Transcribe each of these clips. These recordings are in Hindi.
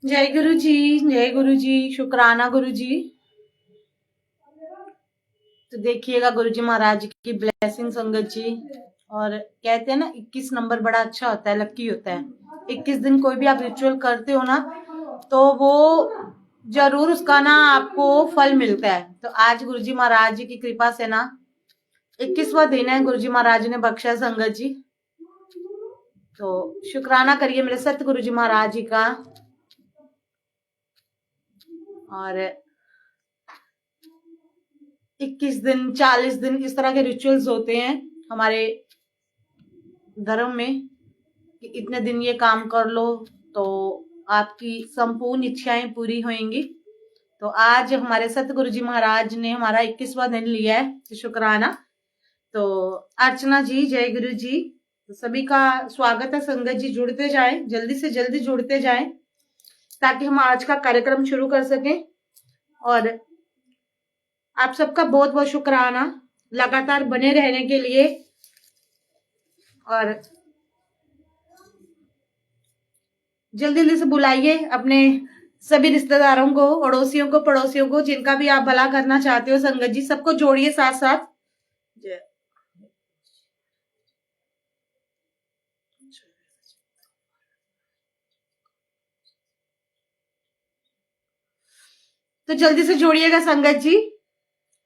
जय गुरु जी, जय गुरु जी, शुक्राना गुरु जी। तो देखिएगा गुरु जी महाराज की ब्लेसिंग संगत जी। और कहते हैं ना 21 नंबर बड़ा अच्छा होता है, लकी होता है। 21 दिन कोई भी आप रिचुअल करते हो ना तो वो जरूर उसका ना आपको फल मिलता है। तो आज गुरु जी महाराज जी की कृपा से ना 21वां दिन है, गुरु जी महाराज ने बख्शा संगत जी। तो शुक्राना करिए मेरे सतगुरु जी महाराज जी का। और 21 दिन 40 दिन इस तरह के रिचुअल्स होते हैं हमारे धर्म में कि इतने दिन ये काम कर लो तो आपकी संपूर्ण इच्छाएं पूरी होंगी। तो आज हमारे सतगुरु जी महाराज ने हमारा 21वां दिन लिया है, तो शुक्राना। तो अर्चना जी, जय गुरु जी। तो सभी का स्वागत है संगत जी, जुड़ते जाएं, जल्दी से जल्दी जुड़ते जाएं ताकि हम आज का कार्यक्रम शुरू कर सकें। और आप सबका बहुत बहुत शुक्राना लगातार बने रहने के लिए। और जल्दी जल्दी से बुलाइए अपने सभी रिश्तेदारों को, अड़ोसियों को, पड़ोसियों को, जिनका भी आप भला करना चाहते हो संगत जी, सबको जोड़िए साथ साथ। तो जल्दी से जोड़िएगा संगत जी।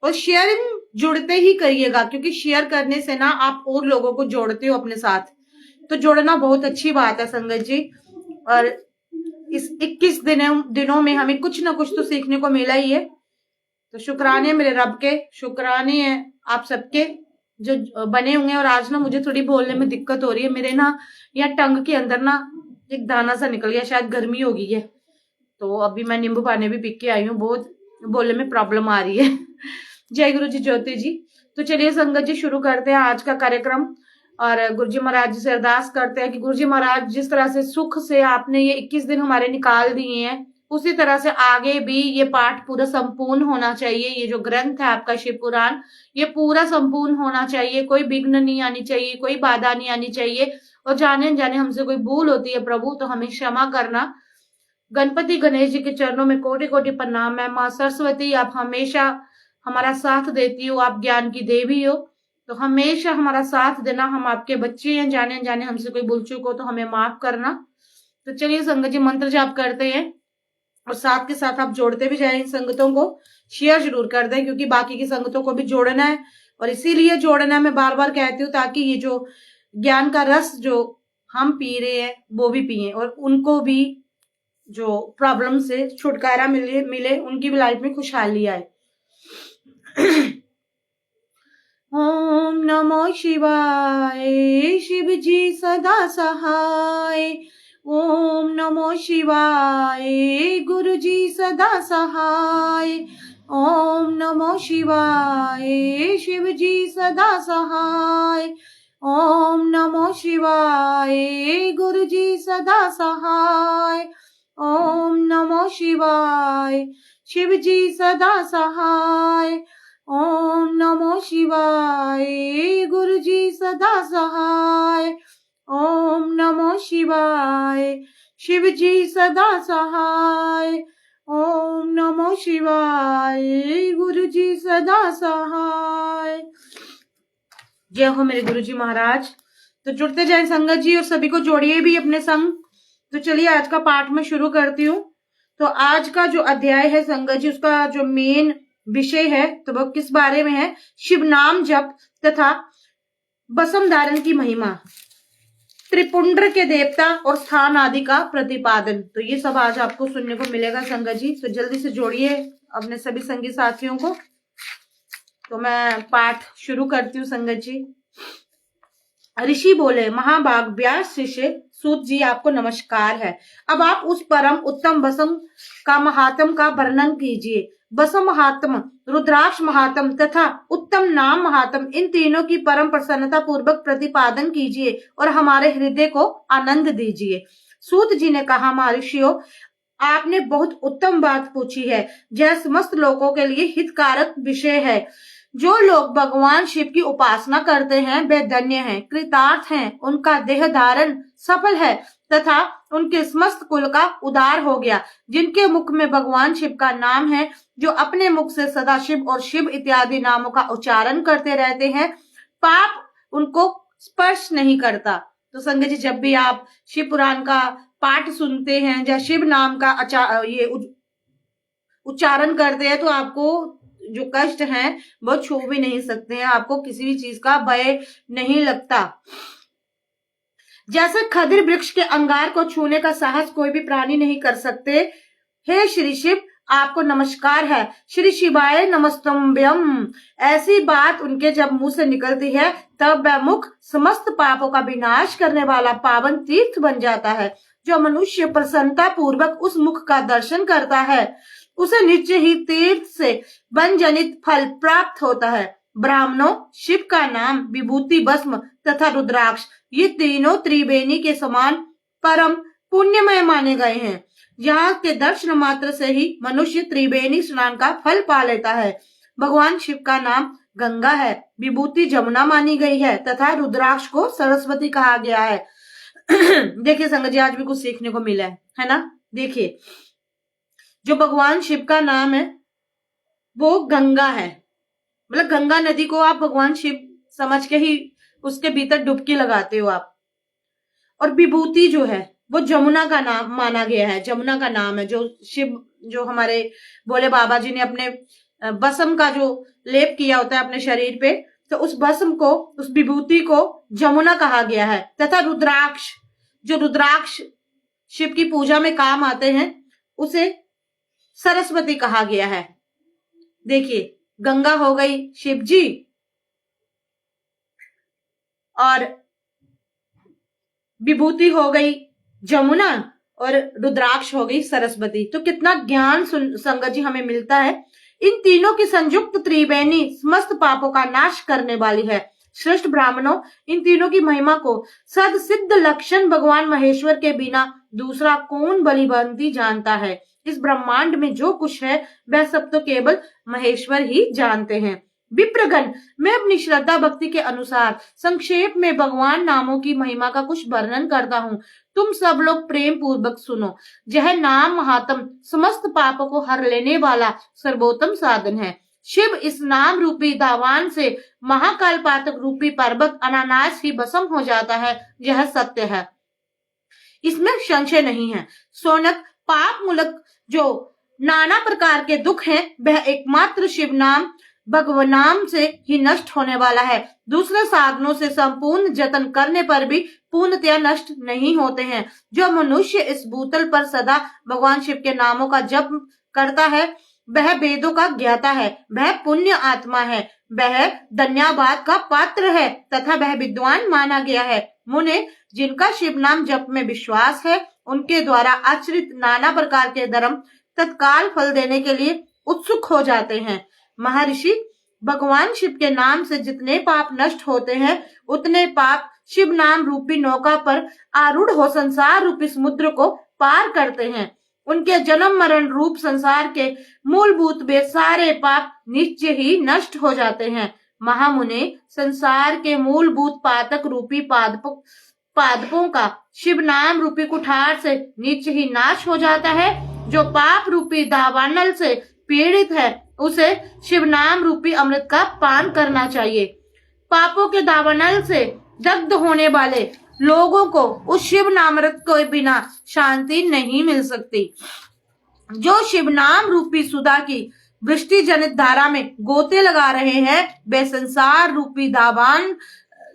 और शेयरिंग जुड़ते ही करिएगा, क्योंकि शेयर करने से ना आप और लोगों को जोड़ते हो अपने साथ। तो जोड़ना बहुत अच्छी बात है संगत जी। और इस 21 दिनों में हमें कुछ ना कुछ तो सीखने को मिला ही है। तो शुक्राने मेरे रब के, शुक्राने हैं आप सबके जो बने हुए हैं। और आज ना मुझे थोड़ी बोलने में दिक्कत हो रही है, मेरे ना यहाँ टंग के अंदर ना एक दाना सा निकल गया, शायद गर्मी हो गई है। तो अभी मैं नींबू पानी भी पी के आई हूँ, बहुत बोलने में प्रॉब्लम आ रही है। जय गुरु जी ज्योति जी। तो चलिए संगत जी शुरू करते हैं आज का कार्यक्रम। और गुरु जी महाराज जी से अरदास करते हैं कि गुरु जी महाराज जिस तरह से सुख से आपने ये 21 दिन हमारे निकाल दिए हैं, उसी तरह से आगे भी ये पाठ पूरा संपूर्ण होना चाहिए। ये जो ग्रंथ है आपका शिव पुराण, ये पूरा संपूर्ण होना चाहिए। कोई विघ्न नहीं आनी चाहिए, कोई बाधा नहीं आनी चाहिए। और जाने जाने हमसे कोई भूल होती है प्रभु तो हमें क्षमा करना। गणपति गणेश जी के चरणों में कोटि कोटि प्रणाम है। माँ सरस्वती आप हमेशा हमारा साथ देती हो, आप ज्ञान की देवी हो, तो हमेशा हमारा साथ देना। हम आपके बच्चे हैं, जाने जाने हमसे कोई भूल चूक हो तो हमें माफ करना। तो चलिए संगत जी मंत्र जाप करते हैं और साथ के साथ आप जोड़ते भी जाएं। संगतों को शेयर जरूर कर दें, क्योंकि बाकी की संगतों को भी जोड़ना है। और इसीलिए जोड़ना है, मैं बार बार कहती हूँ, ताकि ये जो ज्ञान का रस जो हम पी रहे हैं वो भी पिए और उनको भी जो प्रॉब्लम से छुटकारा मिले उनकी भी लाइफ में खुशहाली आए। ओम नमो शिवाय, शिव जी सदा सहाय। ओम नमो शिवाय, गुरु जी सदा सहाय। ओम नमो शिवाय, शिव जी सदा सहाय। ओम नमो शिवाय, गुरु जी सदा सहाय। ओम नमो शिवाय, शिव जी सदा सहाय। ओम नमो शिवाय, गुरु जी सदा सहाय। ओम नमो शिवाय, शिव जी सदा सहाय। ओम नमो शिवाय, गुरु जी सदा सहाय। जय हो मेरे गुरु जी महाराज। तो जुड़ते जाए संगत जी और सभी को जोड़िए भी अपने संग। तो चलिए आज का पाठ में शुरू करती हूँ। तो आज का जो अध्याय है संगत जी, उसका जो मेन विषय है तो वह किस बारे में है? शिव नाम जप तथा बसम धारण की महिमा, त्रिपुंड्र के देवता और स्थान आदि का प्रतिपादन। तो ये सब आज आपको सुनने को मिलेगा संगत जी। तो जल्दी से जोड़िए अपने सभी संगी साथियों को। तो मैं पाठ शुरू करती हूँ संगत जी। ऋषि बोले, महाभाग व्यास शिष्य सूत जी आपको नमस्कार है। अब आप उस परम उत्तम बसम का महात्म का वर्णन कीजिए। बसम महात्म, रुद्राक्ष महात्म तथा उत्तम नाम महात्म, इन तीनों की परम प्रसन्नता पूर्वक प्रतिपादन कीजिए और हमारे हृदय को आनंद दीजिए। सूत जी ने कहा, महर्षियों आपने बहुत उत्तम बात पूछी है। यह समस्त लोगों के लिए हितकारक विषय है। जो लोग भगवान शिव की उपासना करते हैं वे धन्य हैं, कृतार्थ हैं, उनका देह धारण सफल है तथा उनके समस्त कुल का उद्धार हो गया। जिनके मुख में भगवान शिव का नाम है, जो अपने मुख से सदाशिव और शिव इत्यादि नामों का उच्चारण करते रहते हैं, पाप उनको स्पर्श नहीं करता। तो संगत जी, जब भी आप शिव पुराण का पाठ सुनते हैं या शिव नाम का उच्चारण करते हैं, तो आपको जो कष्ट है वो छू भी नहीं सकते हैं, आपको किसी भी चीज का भय नहीं लगता। जैसे खदिर वृक्ष के अंगार को छूने का साहस कोई भी प्राणी नहीं कर सकते, हे श्री शिव आपको नमस्कार है। श्री शिवाय नमस्तुभ्यम। ऐसी बात उनके जब मुंह से निकलती है, तब वह मुख समस्त पापों का विनाश करने वाला पावन तीर्थ बन जाता है। जो मनुष्य प्रसन्नता पूर्वक उस मुख का दर्शन करता है, उसे निश्चय ही तीर्थ से वन जनित फल प्राप्त होता है। ब्राह्मणों, शिव का नाम, विभूति, भस्म तथा रुद्राक्ष, ये तीनों त्रिवेणी के समान परम पुण्यमय माने गए हैं। यहाँ के दर्शन मात्र से ही मनुष्य त्रिवेणी स्नान का फल पा लेता है। भगवान शिव का नाम गंगा है, विभूति जमुना मानी गई है तथा रुद्राक्ष को सरस्वती कहा गया है। देखिए संगत जी, आज भी कुछ सीखने को मिला है ना। देखिए, जो भगवान शिव का नाम है वो गंगा है, मतलब गंगा नदी को आप भगवान शिव समझ के ही उसके भीतर डुबकी लगाते हो आप। और विभूति जो है वो जमुना का नाम माना गया है, जमुना का नाम है। जो शिव, जो हमारे भोले बाबा जी ने अपने भस्म का जो लेप किया होता है अपने शरीर पे, तो उस भस्म को, उस विभूति को जमुना कहा गया है। तथा रुद्राक्ष, जो रुद्राक्ष शिव की पूजा में काम आते हैं, उसे सरस्वती कहा गया है। देखिए, गंगा हो गई शिव जी और विभूति हो गई जमुना और रुद्राक्ष हो गई सरस्वती। तो कितना ज्ञान संगत जी हमें मिलता है। इन तीनों की संयुक्त त्रिवेणी समस्त पापों का नाश करने वाली है। श्रेष्ठ ब्राह्मणों, इन तीनों की महिमा को सद सिद्ध लक्षण भगवान महेश्वर के बिना दूसरा कौन बलिबंती जानता है। इस ब्रह्मांड में जो कुछ है वह सब तो केवल महेश्वर ही जानते हैं। विप्रगण, मैं अपनी श्रद्धा भक्ति के अनुसार संक्षेप में भगवान नामों की महिमा का कुछ वर्णन करता हूँ। तुम सब लोग प्रेम पूर्वक सुनो। यह नाम महात्म समस्त पापों को हर लेने वाला सर्वोत्तम साधन है। शिव इस नाम रूपी दावान से महाकाल पातक रूपी पर्वत अनानास ही भस्म हो जाता है, यह सत्य है, इसमें संशय नहीं है। सोनक, पाप मूलक जो नाना प्रकार के दुख हैं, वह एकमात्र शिव नाम भगवनाम से ही नष्ट होने वाला है। दूसरे साधनों से संपूर्ण जतन करने पर भी पूर्णतया नष्ट नहीं होते हैं। जो मनुष्य इस भूतल पर सदा भगवान शिव के नामों का जप करता है, वह वेदों का ज्ञाता है, वह पुण्य आत्मा है, वह धन्यवाद का पात्र है तथा वह विद्वान माना गया है। मुने, जिनका शिव नाम जप में विश्वास है, उनके द्वारा आचरित नाना प्रकार के धर्म तत्काल फल देने के लिए उत्सुक हो जाते हैं। महर्षि, भगवान शिव के नाम से जितने पाप नष्ट होते हैं, उतने पाप शिव नाम रूपी नौका पर आरूढ़ हो संसार रूपी समुद्र को पार करते हैं। उनके जन्म मरण रूप संसार के मूलभूत वे सारे पाप निश्चय ही नष्ट हो जाते हैं। महामुने, संसार के मूलभूत पातक रूपी पादपों का शिव नाम रूपी कुठार से निश्चय ही नाश हो जाता है। जो पाप रूपी दावानल से पीड़ित है, उसे शिव नाम रूपी अमृत का पान करना चाहिए। पापों के दावानल से दग्ध होने वाले लोगों को उस शिव नामृत के बिना शांति नहीं मिल सकती। जो शिव नाम रूपी सुधा की वृष्टि जनित धारा में गोते लगा रहे हैं, वे संसार रूपी दावान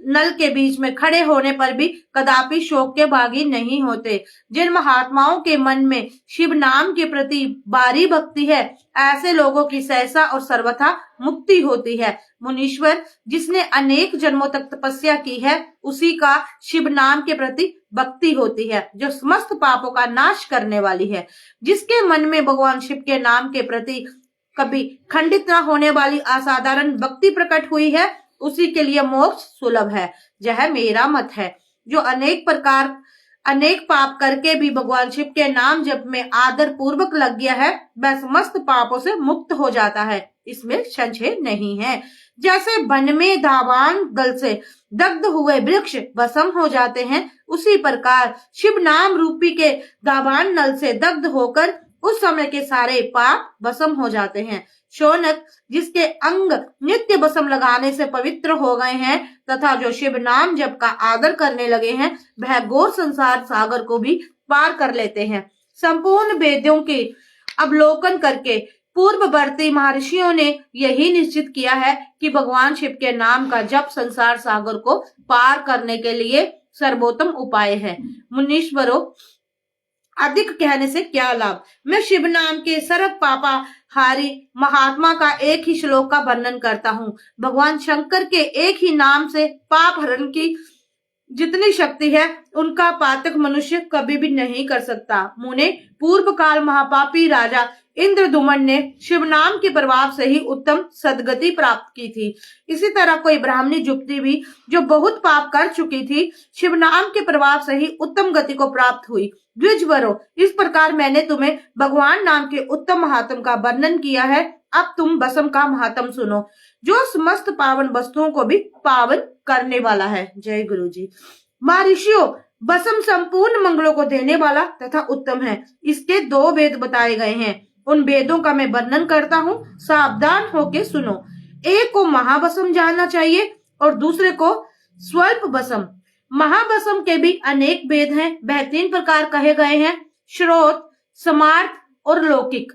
नल के बीच में खड़े होने पर भी कदापि शोक के भागी नहीं होते। जिन महात्माओं के मन में शिव नाम के प्रति बारी भक्ति है, ऐसे लोगों की सहसा और सर्वथा मुक्ति होती है। मुनीश्वर, जिसने अनेक जन्मों तक तपस्या की है, उसी का शिव नाम के प्रति भक्ति होती है, जो समस्त पापों का नाश करने वाली है। जिसके मन में भगवान शिव के नाम के प्रति कभी खंडित न होने वाली असाधारण भक्ति प्रकट हुई है, उसी के लिए मोक्ष सुलभ है। यह मेरा मत है। जो अनेक पाप करके भी भगवान शिव के नाम जप में आदर पूर्वक लग गया है, वह समस्त पापों से मुक्त हो जाता है, इसमें संशय नहीं है। जैसे वन में धावान दल से दग्ध हुए वृक्ष भस्म हो जाते हैं, उसी प्रकार शिव नाम रूपी के दावान नल से दग्ध होकर उस समय के सारे पाप भस्म हो जाते हैं। शौनक जिसके अंग नित्य भस्म लगाने से पवित्र हो गए हैं तथा जो शिव नाम जप का आदर करने लगे हैं, वह घोर संसार सागर को भी पार कर लेते हैं। संपूर्ण वेदों के अवलोकन करके पूर्ववर्ती महर्षियों ने यही निश्चित किया है कि भगवान शिव के नाम का जप संसार सागर को पार करने के लिए सर्वोत्तम उपाय है। मुनीश्वरों, अधिक कहने से क्या लाभ। मैं शिव नाम के सर्व पापा हारी महात्मा का एक ही श्लोक का वर्णन करता हूँ। भगवान शंकर के एक ही नाम से पाप हरण की जितनी शक्ति है, उनका पातक मनुष्य कभी भी नहीं कर सकता। मुने, पूर्व काल महापापी राजा इंद्रदुमन ने शिव नाम के प्रभाव से ही उत्तम सदगति प्राप्त की थी। इसी तरह कोई ब्राह्मणी युवती भी जो बहुत पाप कर चुकी थी, शिव नाम के प्रभाव से ही उत्तम गति को प्राप्त हुई। द्विजवरों, इस प्रकार मैंने तुम्हें भगवान नाम के उत्तम महात्म का वर्णन किया है। अब तुम भस्म का महात्म सुनो, जो समस्त पावन वस्तुओं को भी पावन करने वाला है। जय गुरु जी। महर्षियों, भस्म संपूर्ण मंगलों को देने वाला तथा उत्तम है। इसके 2 वेद बताए गए हैं, उन वेदों का मैं वर्णन करता हूँ, सावधान होके सुनो। एक को महाभस्म जानना चाहिए और दूसरे को स्वल्प भस्म। महाभस्म के भी अनेक वेद हैं, वह 3 प्रकार कहे गए हैं, श्रोत, समार्थ और लौकिक।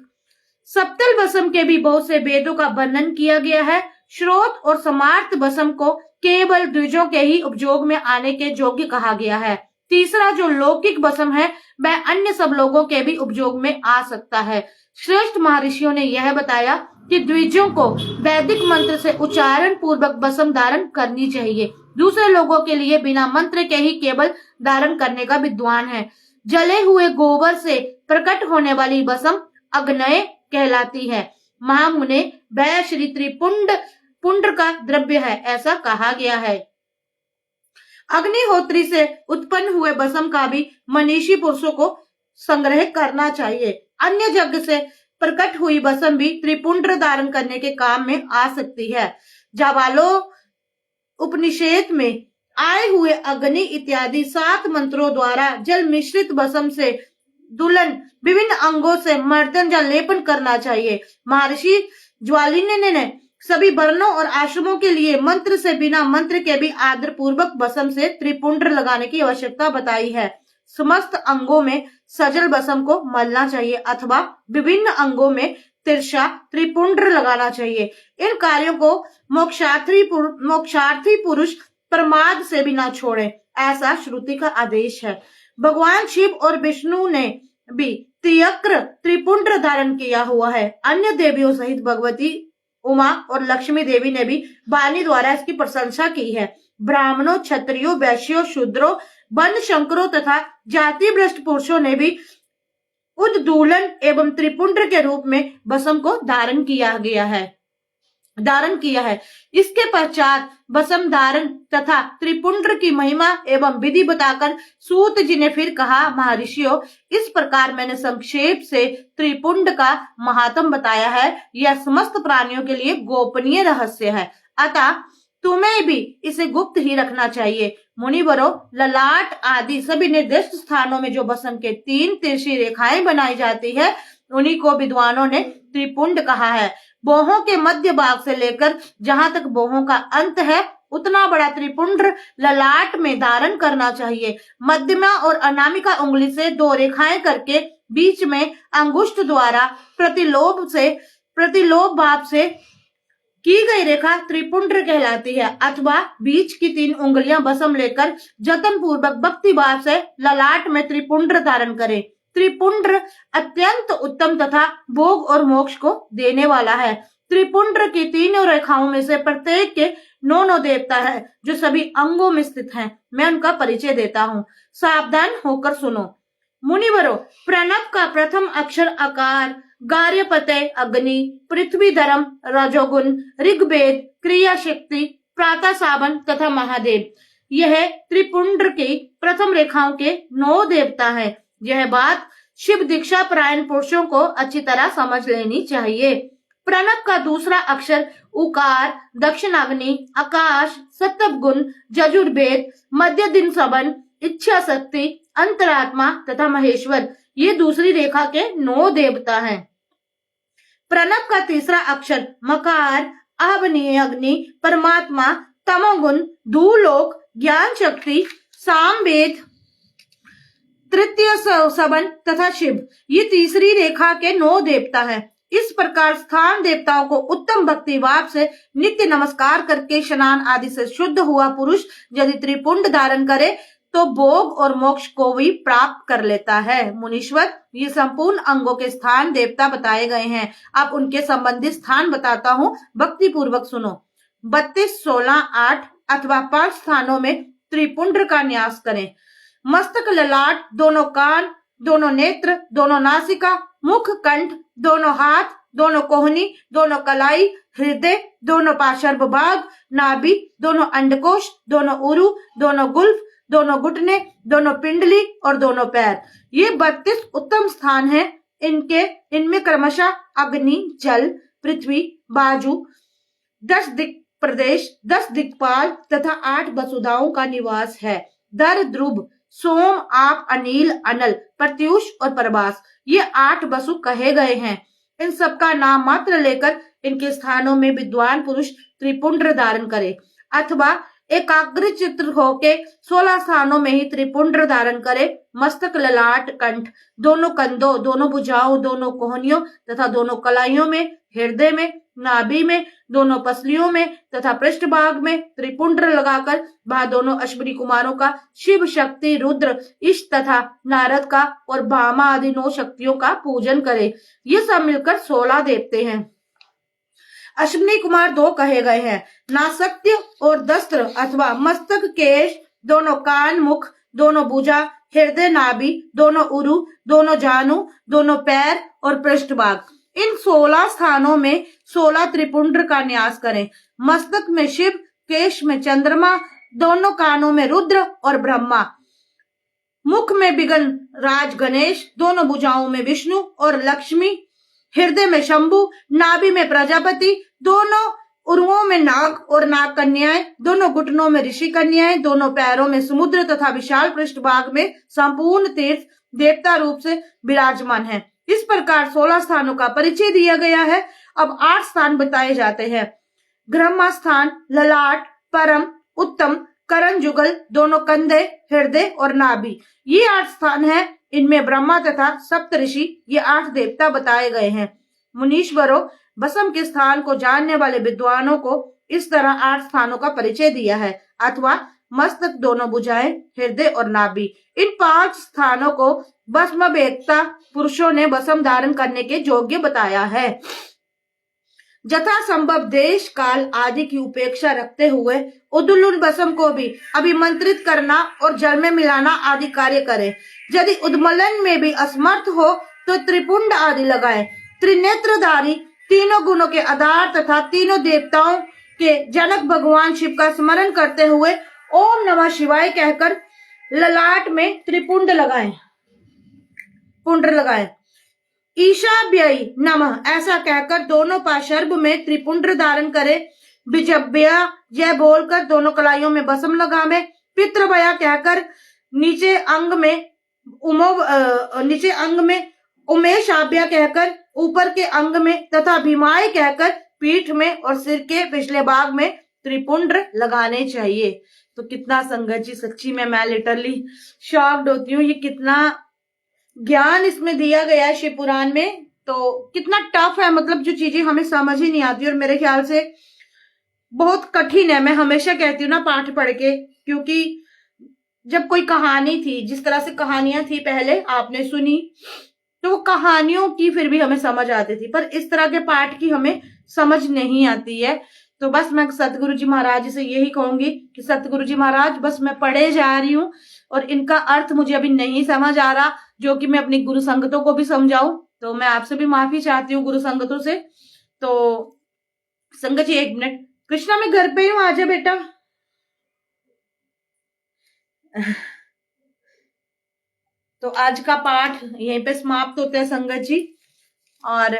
सप्तल भस्म के भी बहुत से वेदों का वर्णन किया गया है। श्रोत और समार्थ भस्म को केवल द्विजों के ही उपयोग में आने के योग्य कहा गया है। तीसरा जो लौकिक भस्म है, वह अन्य सब लोगों के भी उपयोग में आ सकता है। श्रेष्ठ महर्षियों ने यह बताया कि द्विजों को वैदिक मंत्र से उच्चारण पूर्वक भस्म धारण करनी चाहिए। दूसरे लोगों के लिए बिना मंत्र के ही केवल धारण करने का विद्वान है। जले हुए गोबर से प्रकट होने वाली भस्म अग्नय कहलाती है। महामुने, वह श्री त्रिपुंड का द्रव्य है, ऐसा कहा गया है। अग्निहोत्री से उत्पन्न हुए भस्म का भी मनीषी पुरुषों को संग्रह करना चाहिए। अन्य यज्ञ से प्रकट हुई भस्म भी त्रिपुंड धारण करने के काम में आ सकती है। जाबालो उपनिषद में आए हुए अग्नि इत्यादि 7 मंत्रों द्वारा जल मिश्रित भस्म से दुल्हन विभिन्न अंगों से मर्दन या लेपन करना चाहिए। महर्षि ज्वालिनी ने सभी वर्णों और आश्रमों के लिए मंत्र से बिना मंत्र के भी आदर पूर्वक भस्म से त्रिपुंड लगाने की आवश्यकता बताई है। समस्त अंगों में सजल भस्म को मलना चाहिए अथवा विभिन्न अंगों में तिरछा त्रिपुंड लगाना चाहिए। इन कार्यों को मोक्षार्थी पुरुष प्रमाद से भी ना छोड़े, ऐसा श्रुति का आदेश है। भगवान शिव और विष्णु ने भी त्रिपुंड धारण किया हुआ है। अन्य देवियों सहित भगवती उमा और लक्ष्मी देवी ने भी वाणी द्वारा इसकी प्रशंसा की है। ब्राह्मणों, क्षत्रियों, वैश्यों, शूद्रों, वर्ण शंकरों तथा जाति भ्रष्ट पुरुषों ने भी उद्दूलन एवं त्रिपुंड के रूप में भस्म को धारण किया है। इसके पश्चात भस्म धारण तथा त्रिपुंड की महिमा एवं विधि बताकर सूत जी ने फिर कहा, महर्षियों, इस प्रकार मैंने संक्षेप से त्रिपुंड का महात्म बताया है। यह समस्त प्राणियों के लिए गोपनीय रहस्य है, अतः तुम्हें भी इसे गुप्त ही रखना चाहिए। मुनिवरों, ललाट आदि सभी निर्दिष्ट स्थानों में जो भस्म के 3 तिरछी रेखाएं बनाई जाती है, उन्हीं को विद्वानों ने त्रिपुंड कहा है। बोहों के मध्य भाग से लेकर जहां तक बोहों का अंत है, उतना बड़ा त्रिपुंड ललाट में धारण करना चाहिए। मध्यमा और अनामिका उंगली से 2 रेखाएं करके बीच में अंगुष्ठ द्वारा प्रतिलोभ भाव से की गई रेखा त्रिपुंड कहलाती है, अथवा बीच की 3 उंगलियां भस्म लेकर जतन पूर्वक भक्ति भाव से ललाट में त्रिपुंड धारण करें। त्रिपुंड अत्यंत उत्तम तथा भोग और मोक्ष को देने वाला है। त्रिपुंड की 3 रेखाओं में से प्रत्येक के 9 देवता है, जो सभी अंगों में स्थित हैं। मैं उनका परिचय देता हूँ, सावधान होकर सुनो। मुनिवरों, प्रणव का प्रथम अक्षर अकार, गार्यपतय अग्नि, पृथ्वी धर्म रजोगुण, ऋग्वेद क्रिया शक्ति, प्रातः सावन तथा महादेव। यह त्रिपुंड्र की प्रथम रेखाओं के 9 देवता है। यह बात शिव दीक्षा परायण पुरुषों को अच्छी तरह समझ लेनी चाहिए। प्रणव का दूसरा अक्षर उकार, दक्षिणाग्नि, आकाश, सप्तगुण, यजुर्वेद, मध्य दिन सबन, इच्छा शक्ति, अंतरात्मा तथा महेश्वर ये दूसरी रेखा के 9 देवता हैं। प्रणव का तीसरा अक्षर मकार, आहवनीय अग्नि, परमात्मा, तमोगुण, धूलोक, ज्ञान शक्ति, सामवेद, तृतीय सबन तथा शिव ये तीसरी रेखा के 9 देवता हैं। इस प्रकार स्थान देवताओं को उत्तम भक्ति भाव से नित्य नमस्कार करके स्नान आदि से शुद्ध हुआ पुरुष यदि त्रिपुंड धारण करे तो भोग और मोक्ष को भी प्राप्त कर लेता है। मुनीश्वर, ये संपूर्ण अंगों के स्थान देवता बताए गए हैं। अब उनके संबंधित स्थान बताता हूँ, भक्ति पूर्वक सुनो। 32, 16, 8 अथवा 5 स्थानों में त्रिपुंड का न्यास करें। मस्तक, ललाट, दोनों कान, दोनों नेत्र, दोनों नासिका, मुख, कंठ, दोनों हाथ, दोनों कोहनी, दोनों कलाई, हृदय, दोनों पार्श्व भाग, नाभि, दोनों अंडकोश, दोनों उरु, दोनों गुल्फ, दोनों घुटने, दोनों पिंडली और दोनों पैर ये 32 उत्तम स्थान हैं। इनमें क्रमशः अग्नि, जल, पृथ्वी, बाजू, 10 दिक् प्रदेश, 10 दिक्पाल तथा 8 वसुधाओं का निवास है। दर, ध्रुव, सोम, आप, अनिल, अनल, प्रत्युष और प्रभास ये 8 वसु कहे गए हैं। इन सबका नाम मात्र लेकर इनके स्थानों में विद्वान पुरुष त्रिपुंड धारण करे अथवा एकाग्र चित्र होके 16 स्थानों में ही त्रिपुंड धारण करे। मस्तक, ललाट, कंठ, दोनों कंधों, दोनों भुजाओं, दोनों कोहनियों तथा दोनों कलाइयों में, हृदय में, नाभि में, दोनों पसलियों में तथा पृष्ठ भाग में त्रिपुंड लगाकर वह दोनों अश्विनी कुमारों का शिव, शक्ति, रुद्र, इष्ट तथा नारद का और भामा आदि 9 शक्तियों का पूजन करे। ये सब मिलकर 16 देवते हैं। अश्विनी कुमार 2 कहे गए हैं, नासक्य और दस्त्र अथवा मस्तक, केश, दोनों कान, मुख, दोनों भुजा, हृदय, नाभि, दोनों उरु, दोनों जानु, दोनों पैर और पृष्ठभाग इन 16 स्थानों में 16 त्रिपुंड का न्यास करें। मस्तक में शिव, केश में चंद्रमा, दोनों कानों में रुद्र और ब्रह्मा, मुख में बिगन राज गणेश, दोनों भुजाओं में विष्णु और लक्ष्मी, हृदय में शंभु, नाभि में प्रजापति, दोनों उरुओं में नाग और नाग कन्याएं, दोनों घुटनों में ऋषि कन्याएं, दोनों पैरों में समुद्र तथा विशाल पृष्ठभाग में संपूर्ण तीर्थ देवता रूप से विराजमान है। इस प्रकार 16 स्थानों का परिचय दिया गया है। अब 8 स्थान बताए जाते हैं। ब्रह्मा स्थान, ललाट, परम, उत्तम, करण जुगल, दोनों कंधे, हृदय और नाभि ये 8 स्थान हैं। इनमें ब्रह्मा तथा सप्त ऋषि ये 8 देवता बताए गए हैं। मुनीश्वरों, बसम के स्थान को जानने वाले विद्वानों को इस तरह 8 स्थानों का परिचय दिया है अथवा मस्तक, दोनों भुजाएं, हृदय और नाभि इन 5 स्थानों को भस्म वेत्ता पुरुषों ने भस्म धारण करने के योग्य बताया है। यथा संभव देश, काल आदि की उपेक्षा रखते हुए उद्दुलुन भस्म को भी अभिमंत्रित करना और जल में मिलाना आदि कार्य करे। यदि उद्मलन में भी असमर्थ हो तो त्रिपुंड आदि लगाए। त्रिनेत्रधारी, तीनों गुणों के आधार तथा तीनों देवताओं के जनक भगवान शिव का स्मरण करते हुए ओम नमः शिवाय कहकर ललाट में त्रिपुंड लगाएं, पुंड लगाएं। ईशाभ्यय नमः ऐसा कहकर दोनों पार्श्व में त्रिपुंड धारण करे। बिजभ्या यह बोलकर दोनों कलाइयों में भस्म लगावे। पितृभया कहकर नीचे अंग में उमेशाभ्या कहकर ऊपर के अंग में तथा भीमाय कहकर पीठ में और सिर के पिछले भाग में त्रिपुंड लगाने चाहिए। तो कितना संगत जी, सच्ची में मैं लिटरली शॉक्ड होती हूँ। ये कितना ज्ञान इसमें दिया गया है शिव पुराण में, तो कितना टफ है, मतलब जो चीजें हमें समझ ही नहीं आती और मेरे ख्याल से बहुत कठिन है। मैं हमेशा कहती हूँ ना पाठ पढ़ के, क्योंकि जब कोई कहानी थी, जिस तरह से कहानियां थी पहले आपने सुनी, तो वो कहानियों की फिर भी हमें समझ आती थी, पर इस तरह के पाठ की हमें समझ नहीं आती है। तो बस मैं सतगुरु जी महाराज से यही कहूंगी कि सतगुरु जी महाराज, बस मैं पढ़े जा रही हूँ और इनका अर्थ मुझे अभी नहीं समझ आ रहा, जो कि मैं अपनी गुरु संगतों को भी समझाऊं। तो मैं आपसे भी माफी चाहती हूँ गुरु संगतों से। तो संगत जी 1 मिनट, कृष्णा मैं घर पे हूँ, आजा बेटा। तो आज का पाठ यहीं पे समाप्त होता है संगत जी। और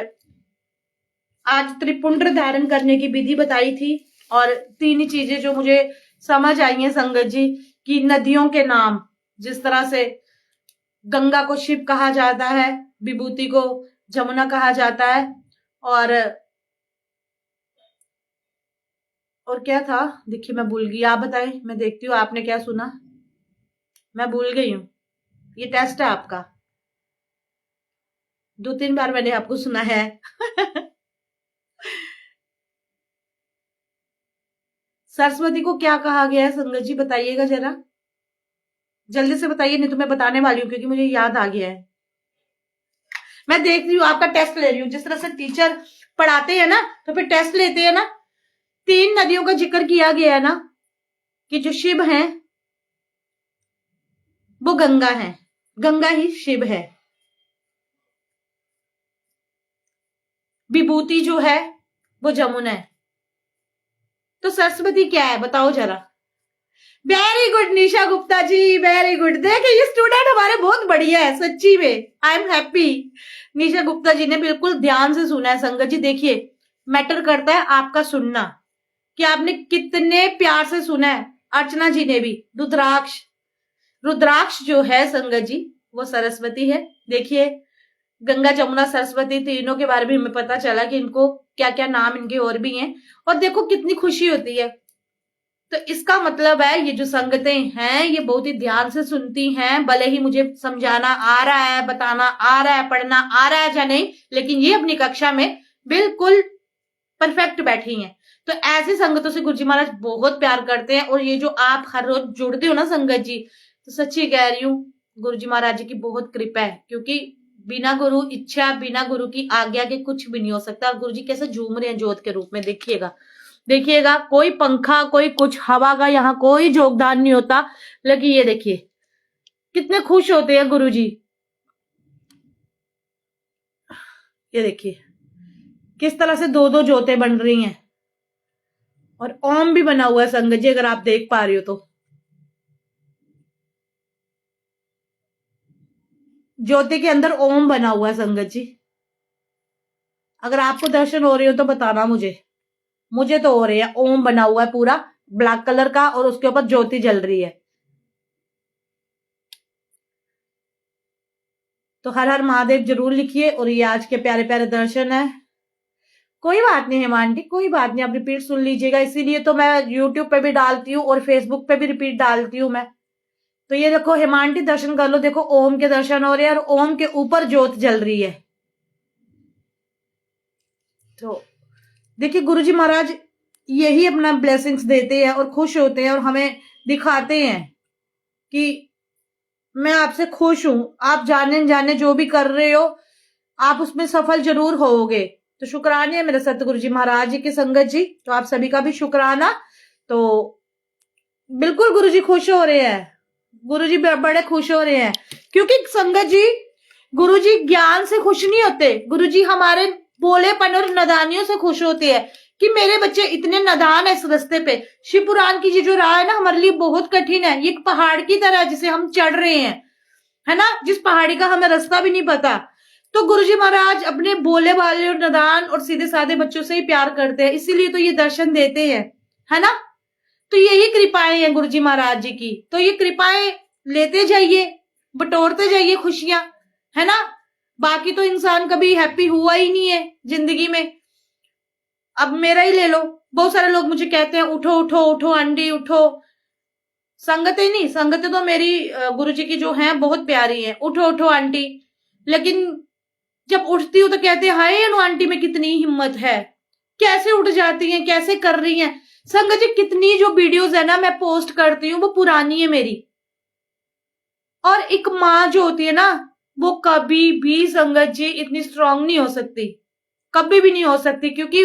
आज त्रिपुंड धारण करने की विधि बताई थी और 3 चीजें जो मुझे समझ आई हैं संगत जी, कि नदियों के नाम, जिस तरह से गंगा को शिव कहा जाता है, विभूति को जमुना कहा जाता है, और क्या था देखिए मैं भूल गई, आप बताएं, मैं देखती हूँ आपने क्या सुना, मैं भूल गई हूँ। ये टेस्ट है आपका, 2-3 बार मैंने आपको सुना है। सरस्वती को क्या कहा गया है संगत जी, बताइएगा जरा, जल्दी से बताइए, नहीं तो मैं बताने वाली हूँ क्योंकि मुझे याद आ गया है। मैं देख रही हूँ आपका टेस्ट ले रही हूँ, जिस तरह से टीचर पढ़ाते हैं ना तो फिर टेस्ट लेते हैं ना। 3 नदियों का जिक्र किया गया है ना, कि जो शिव हैं वो गंगा है, गंगा ही शिव है। विभूति जो है वो जमुना है। तो सरस्वती क्या है बताओ जरा। वेरी गुड निशा गुप्ता जी, वेरी गुड। देखिए ये स्टूडेंट हमारे बहुत बढ़िया है सच्ची में, आई एम हैप्पी। निशा गुप्ता जी ने बिल्कुल ध्यान से सुना है संगत जी। देखिए मैटर करता है आपका सुनना, कि आपने कितने प्यार से सुना है। अर्चना जी ने भी, रुद्राक्ष, रुद्राक्ष जो है संगत जी वो सरस्वती है। देखिए गंगा जमुना सरस्वती तीनों के बारे में हमें पता चला कि इनको क्या क्या नाम इनके और भी हैं। और देखो कितनी खुशी होती है। तो इसका मतलब है ये जो संगतें हैं ये बहुत ही ध्यान से सुनती हैं, भले ही मुझे समझाना आ रहा है, बताना आ रहा है, पढ़ना आ रहा है या नहीं, लेकिन ये अपनी कक्षा में बिल्कुल परफेक्ट बैठी हैं। तो ऐसी संगतों से गुरुजी महाराज बहुत प्यार करते हैं। और ये जो आप हर रोज जुड़ते हो ना संगत जी, तो सच्ची कह रही हूँ गुरुजी महाराज जी की बहुत कृपा है, क्योंकि बिना गुरु इच्छा, बिना गुरु की आज्ञा के कुछ भी नहीं हो सकता। गुरु जी कैसे झूम रहे हैं ज्योत के रूप में, देखिएगा देखिएगा, कोई पंखा कोई कुछ हवा का यहाँ कोई योगदान नहीं होता, लेकिन ये देखिए कितने खुश होते हैं गुरु जी। ये देखिए किस तरह से 2-2 ज्योतें बन रही हैं, और ओम भी बना हुआ है संगत जी, अगर आप देख पा रही हो तो। ज्योति के अंदर ओम बना हुआ है संगत जी। अगर आपको दर्शन हो रहे हो तो बताना मुझे तो हो रहे हैं। ओम बना हुआ है पूरा ब्लैक कलर का, और उसके ऊपर ज्योति जल रही है। तो हर हर महादेव जरूर लिखिए। और ये आज के प्यारे प्यारे दर्शन है। कोई बात नहीं हेमांटी, कोई बात नहीं, आप रिपीट सुन लीजिएगा। इसीलिए तो मैं यूट्यूब पे भी डालती हूँ और फेसबुक पे भी रिपीट डालती हूँ मैं। तो ये देखो हेमांटी दर्शन कर लो, देखो ओम के दर्शन हो रहे हैं और ओम के ऊपर ज्योत जल रही है। तो देखिए गुरुजी महाराज यही अपना ब्लेसिंग्स देते हैं और खुश होते हैं और हमें दिखाते हैं कि मैं आपसे खुश हूं, आप जाने जाने जो भी कर रहे हो आप उसमें सफल जरूर होोगे। तो शुक्राने है मेरे सतगुरु जी महाराज जी की संगत जी, तो आप सभी का भी शुक्राना। तो बिल्कुल गुरु जी खुश हो रहे हैं, गुरु जी बड़े खुश हो रहे हैं, क्योंकि संगत जी गुरु जी ज्ञान से खुश नहीं होते, गुरु जी हमारे भोलेपन और नदानियों से खुश होते हैं कि मेरे बच्चे इतने नदान है इस रास्ते पे। शिव पुराण की जो राह है ना हमारे लिए बहुत कठिन है, ये एक पहाड़ की तरह जिसे हम चढ़ रहे हैं, है ना, जिस पहाड़ी का हमें रास्ता भी नहीं पता। तो गुरुजी महाराज अपने भोले भाले और नदान और सीधे साधे बच्चों से ही प्यार करते हैं, इसीलिए तो ये दर्शन देते हैं, है ना। तो यही कृपाएं हैं गुरुजी महाराज जी की। तो ये कृपाएं लेते जाइए, बटोरते जाइए खुशियां, है ना। बाकी तो इंसान कभी हैप्पी हुआ ही नहीं है जिंदगी में। अब मेरा ही ले लो, बहुत सारे लोग मुझे कहते हैं उठो उठो उठो आंटी उठो। संगतें नहीं, संगतें तो मेरी गुरुजी की जो हैं बहुत प्यारी हैं, उठो उठो आंटी। लेकिन जब उठती हूँ तो कहते हैं हाय अनु आंटी में कितनी हिम्मत है, कैसे उठ जाती हैं, कैसे कर रही हैं। संगत जी कितनी जो वीडियोस है ना मैं पोस्ट करती हूँ वो पुरानी है मेरी। और एक माँ जो होती है ना वो कभी भी संगत जी इतनी स्ट्रांग नहीं हो सकती, कभी भी नहीं हो सकती, क्योंकि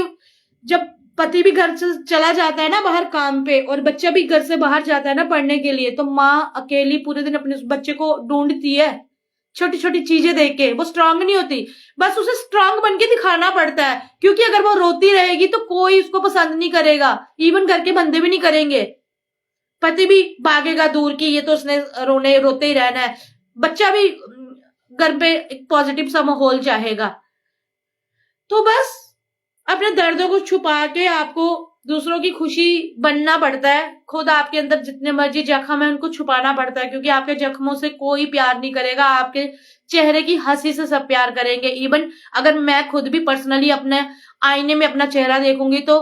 जब पति भी घर से चला जाता है ना बाहर काम पे और बच्चा भी घर से बाहर जाता है ना पढ़ने के लिए, तो माँ अकेली पूरे दिन अपने बच्चे को ढूंढती है, छोटी छोटी चीजें देख के। वो स्ट्रांग नहीं होती, बस उसे स्ट्रांग बन के दिखाना पड़ता है, क्योंकि अगर वो रोती रहेगी तो कोई उसको पसंद नहीं करेगा, इवन घर के बंदे भी नहीं करेंगे, पति भी भागेगा दूर की, ये तो उसने रोते ही रहना है, बच्चा भी घर पे एक पॉजिटिव सा माहौल चाहेगा। तो बस अपने दर्दों को छुपा के आपको दूसरों की खुशी बनना पड़ता है। खुद आपके अंदर जितने मर्जी जख्म है उनको छुपाना पड़ता है, क्योंकि आपके जख्मों से कोई प्यार नहीं करेगा, आपके चेहरे की हंसी से सब प्यार करेंगे। इवन अगर मैं खुद भी पर्सनली अपने आईने में अपना चेहरा देखूंगी तो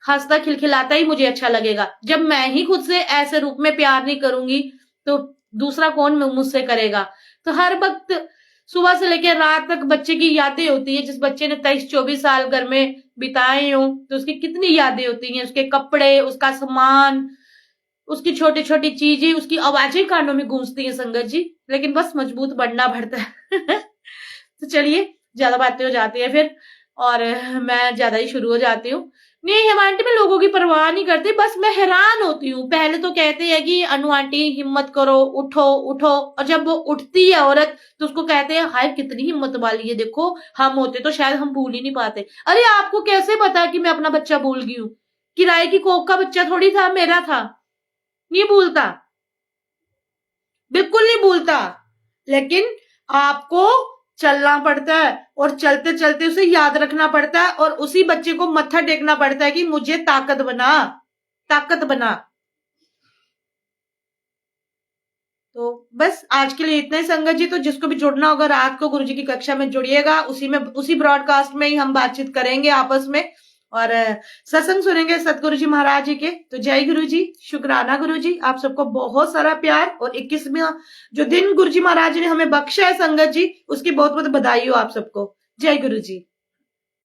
हंसता खिलखिलाता ही मुझे अच्छा लगेगा। जब मैं ही खुद से ऐसे रूप में प्यार नहीं करूंगी तो दूसरा कौन मुझसे करेगा। तो हर वक्त सुबह से लेकर रात तक बच्चे की यादें होती है। जिस बच्चे ने 23-24 साल घर में बिताए हो तो उसकी कितनी यादें होती हैं, उसके कपड़े, उसका सामान, उसकी छोटी छोटी चीजें, उसकी आवाजें कानों में गूंजती हैं संगत जी। लेकिन बस मजबूत बनना पड़ता है। तो चलिए, ज्यादा बातें हो जाती है फिर और मैं ज्यादा ही शुरू हो जाती हूँ। नहीं हेमा आंटी, मैं लोगों की परवाह नहीं करती, बस मैं हैरान होती हूँ। पहले तो कहते हैं कि अनु आंटी हिम्मत करो, उठो उठो, और जब वो उठती है औरत तो उसको कहते हैं हाय कितनी हिम्मत वाली है, देखो हम होते तो शायद हम भूल ही नहीं पाते। अरे आपको कैसे पता कि मैं अपना बच्चा भूल गई हूँ? किराए की कोख का बच्चा थोड़ी था, मेरा था। नहीं भूलता, बिल्कुल नहीं भूलता, लेकिन आपको चलना पड़ता है और चलते चलते उसे याद रखना पड़ता है और उसी बच्चे को मत्था टेकना पड़ता है कि मुझे ताकत बना, ताकत बना। तो बस आज के लिए इतना ही संगत जी। तो जिसको भी जुड़ना होगा रात को गुरुजी की कक्षा में जुड़िएगा, उसी ब्रॉडकास्ट में ही हम बातचीत करेंगे आपस में और सत्संग सुनेंगे सतगुरु जी महाराज जी के। तो जय गुरु जी, शुक्राना गुरु जी, आप सबको बहुत सारा प्यार। और 21वें जो दिन गुरु जी महाराज जी ने हमें बख्शा है संगत जी, उसकी बहुत बहुत बधाई हो आप सबको। जय गुरु जी।